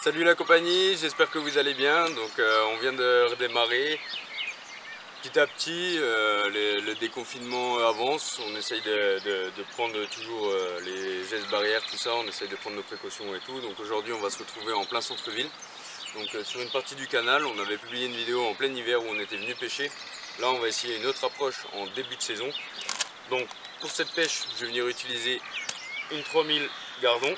Salut la compagnie, j'espère que vous allez bien. Donc on vient de redémarrer. Petit à petit, le déconfinement avance. On essaye de prendre toujours les gestes barrières, tout ça. On essaye de prendre nos précautions et tout. Donc aujourd'hui, on va se retrouver en plein centre-ville. Donc sur une partie du canal, on avait publié une vidéo en plein hiver où on était venu pêcher. Là, on va essayer une autre approche en début de saison. Donc pour cette pêche, je vais venir utiliser une 3000 Gardon.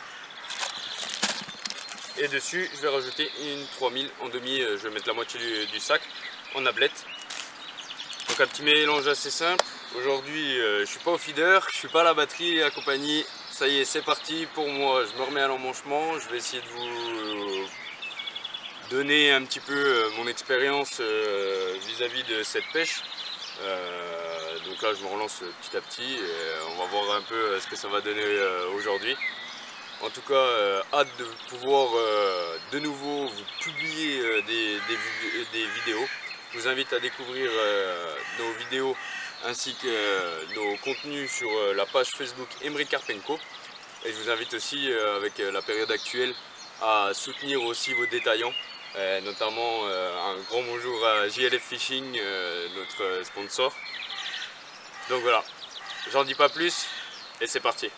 Et dessus, je vais rajouter une 3000 en demi. Je vais mettre la moitié du sac en ablette. Donc un petit mélange assez simple. Aujourd'hui, je suis pas au feeder, je suis pas à la batterie et la compagnie. Ça y est, c'est parti pour moi. Je me remets à l'emmanchement. Je vais essayer de vous donner un petit peu mon expérience vis-à-vis de cette pêche. Donc là, je me relance petit à petit. Et on va voir un peu ce que ça va donner aujourd'hui. En tout cas, hâte de pouvoir de nouveau vous publier des vidéos. Je vous invite à découvrir nos vidéos ainsi que nos contenus sur la page Facebook Emery Karpenko. Et je vous invite aussi, avec la période actuelle, à soutenir aussi vos détaillants. Notamment un grand bonjour à JLF Fishing, notre sponsor. Donc voilà, j'en dis pas plus et c'est parti.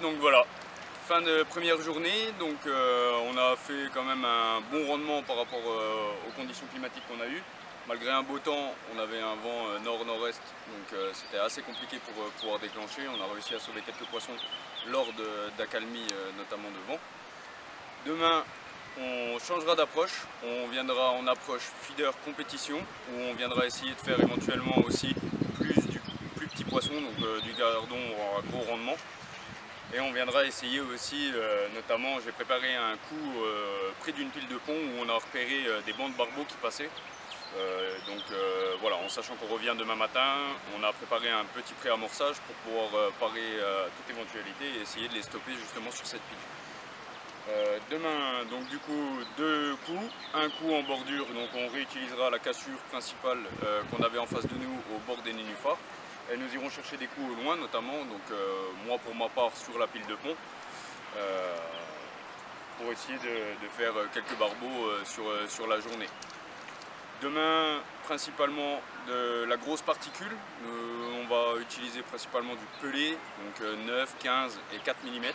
Donc voilà, fin de première journée, donc on a fait quand même un bon rendement par rapport aux conditions climatiques qu'on a eues. Malgré un beau temps, on avait un vent nord-nord-est, donc c'était assez compliqué pour pouvoir déclencher. On a réussi à sauver quelques poissons lors d'accalmie, notamment de vent. Demain, on changera d'approche, on viendra en approche feeder compétition, où on viendra essayer de faire éventuellement aussi plus petit poisson, donc du gardon à gros rendement. Et on viendra essayer aussi, notamment j'ai préparé un coup près d'une pile de pont où on a repéré des bancs de barbeaux qui passaient. Voilà, en sachant qu'on revient demain matin, on a préparé un petit pré-amorçage pour pouvoir parer toute éventualité et essayer de les stopper justement sur cette pile. Demain, donc du coup, deux coups, un coup en bordure, donc on réutilisera la cassure principale qu'on avait en face de nous au bord des nénuphars. Et nous irons chercher des coups au loin notamment, donc moi pour ma part sur la pile de pont, pour essayer de faire quelques barbeaux sur la journée. Demain, principalement de la grosse particule, on va utiliser principalement du pelé, donc 9, 15 et 4 mm.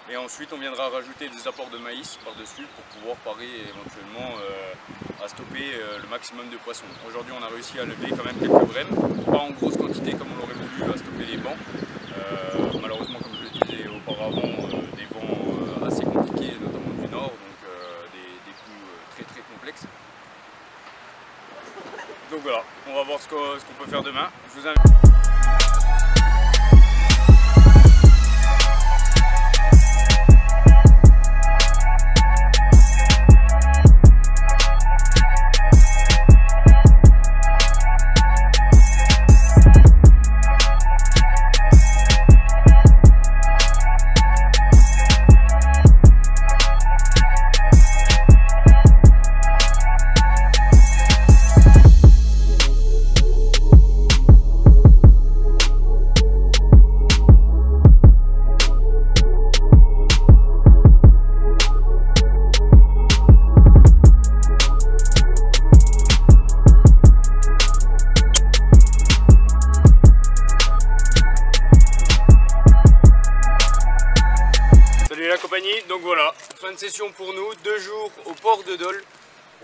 Et ensuite on viendra rajouter des apports de maïs par-dessus pour pouvoir parer éventuellement à stopper le maximum de poissons. Aujourd'hui on a réussi à lever quand même quelques brèmes, pas en grosse quantité comme on l'aurait voulu à stopper les bancs. Malheureusement, comme je le disais auparavant, des vents assez compliqués, notamment du nord, donc des coups très complexes. Donc voilà, on va voir ce qu'on peut faire demain. Je vous invite. Donc voilà, fin de session pour nous, 2 jours au port de Dole.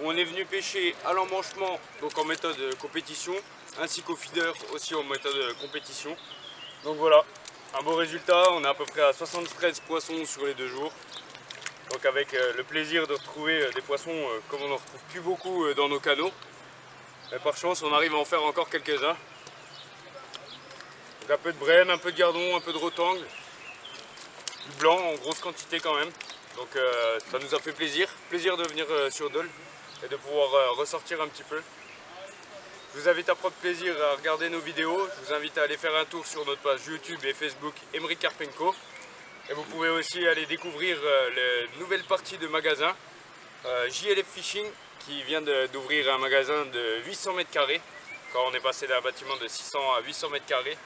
On est venu pêcher à l'emmanchement, donc en méthode compétition, ainsi qu'au feeder aussi en méthode compétition. Donc voilà, un beau résultat, on est à peu près à 73 poissons sur les 2 jours. Donc avec le plaisir de retrouver des poissons comme on n'en retrouve plus beaucoup dans nos canaux. Mais par chance on arrive à en faire encore quelques-uns. Donc un peu de brème, un peu de gardon, un peu de rotangle. Du blanc en grosse quantité quand même. Donc ça nous a fait plaisir de venir sur Dole et de pouvoir ressortir un petit peu. Je vous invite à prendre plaisir à regarder nos vidéos. Je vous invite à aller faire un tour sur notre page YouTube et Facebook Aymeric Karpenko. Et vous pouvez aussi aller découvrir les nouvelles parties de magasin. JLF Fishing qui vient d'ouvrir un magasin de 800 mètres carrés. Quand on est passé d'un bâtiment de 600 à 800 mètres carrés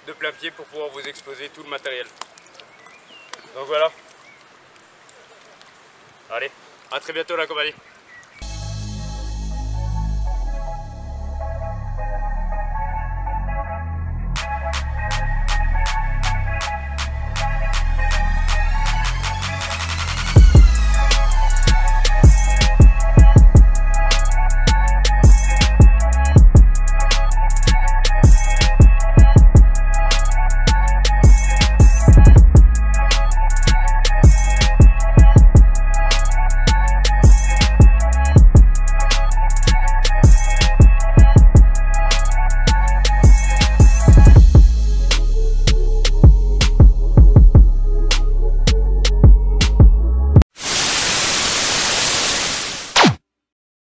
de plein pied pour pouvoir vous exposer tout le matériel. Donc voilà. Allez, à très bientôt la compagnie.